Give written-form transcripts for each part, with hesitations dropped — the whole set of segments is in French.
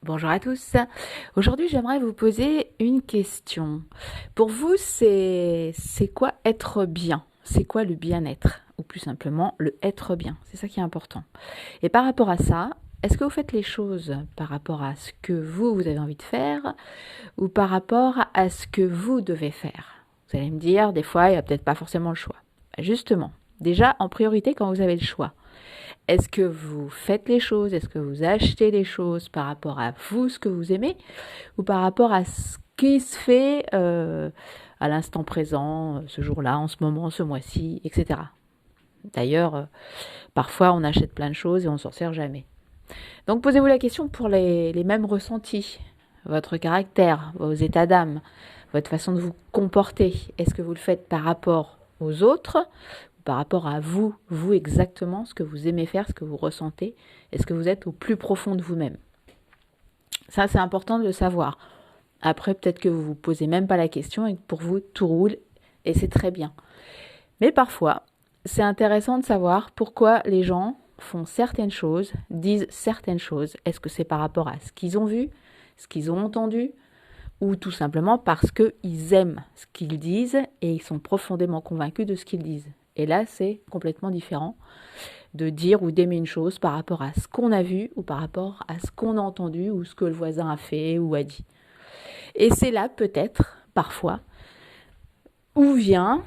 Bonjour à tous. Aujourd'hui, j'aimerais vous poser une question. Pour vous, c'est quoi être bien? C'est quoi le bien-être? Ou plus simplement, le être bien. C'est ça qui est important. Et par rapport à ça, est-ce que vous faites les choses par rapport à ce que vous avez envie de faire ou par rapport à ce que vous devez faire? Vous allez me dire, des fois, il n'y a peut-être pas forcément le choix. Justement, déjà, en priorité, quand vous avez le choix, est-ce que vous faites les choses? Est-ce que vous achetez les choses par rapport à vous, ce que vous aimez, ou par rapport à ce qui se fait à l'instant présent, ce jour-là, en ce moment, ce mois-ci, etc. D'ailleurs, parfois on achète plein de choses et on s'en sert jamais. Donc posez-vous la question pour les mêmes ressentis, votre caractère, vos états d'âme, votre façon de vous comporter. Est-ce que vous le faites par rapport aux autres, par rapport à vous, vous exactement, ce que vous aimez faire, ce que vous ressentez? Est-ce que vous êtes au plus profond de vous-même? Ça, c'est important de le savoir. Après, peut-être que vous ne vous posez même pas la question et que pour vous, tout roule et c'est très bien. Mais parfois, c'est intéressant de savoir pourquoi les gens font certaines choses, disent certaines choses. Est-ce que c'est par rapport à ce qu'ils ont vu, ce qu'ils ont entendu, ou tout simplement parce qu'ils aiment ce qu'ils disent et ils sont profondément convaincus de ce qu'ils disent. Et là, c'est complètement différent de dire ou d'aimer une chose par rapport à ce qu'on a vu ou par rapport à ce qu'on a entendu ou ce que le voisin a fait ou a dit. Et c'est là peut-être, parfois, où vient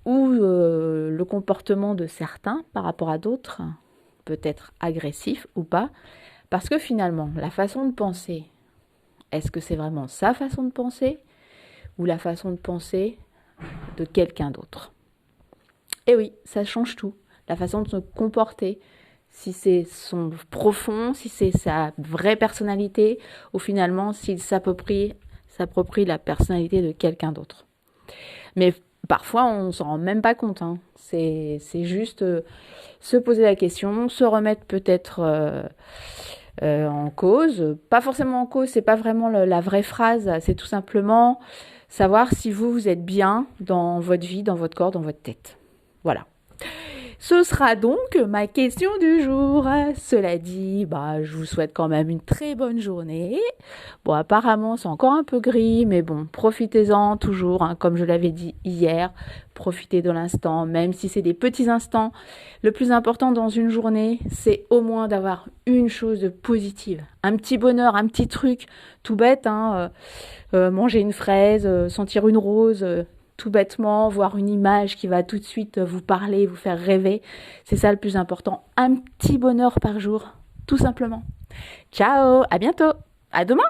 le comportement de certains par rapport à d'autres peut être agressif ou pas, parce que finalement, la façon de penser, est-ce que c'est vraiment sa façon de penser ou la façon de penser de quelqu'un d'autre? Et oui, ça change tout. La façon de se comporter, si c'est son profond, si c'est sa vraie personnalité, ou finalement s'il s'approprie la personnalité de quelqu'un d'autre. Mais parfois, on s'en rend même pas compte. C'est juste se poser la question, se remettre peut-être en cause. Pas forcément en cause, c'est pas vraiment la vraie phrase. C'est tout simplement savoir si vous êtes bien dans votre vie, dans votre corps, dans votre tête. Voilà. Ce sera donc ma question du jour. Cela dit, je vous souhaite quand même une très bonne journée. Bon, apparemment, c'est encore un peu gris, mais bon, profitez-en toujours, comme je l'avais dit hier. Profitez de l'instant, même si c'est des petits instants. Le plus important dans une journée, c'est au moins d'avoir une chose de positive. Un petit bonheur, un petit truc, tout bête, manger une fraise, sentir une rose, tout bêtement, voir une image qui va tout de suite vous parler, vous faire rêver. C'est ça le plus important. Un petit bonheur par jour, tout simplement. Ciao, à bientôt, à demain.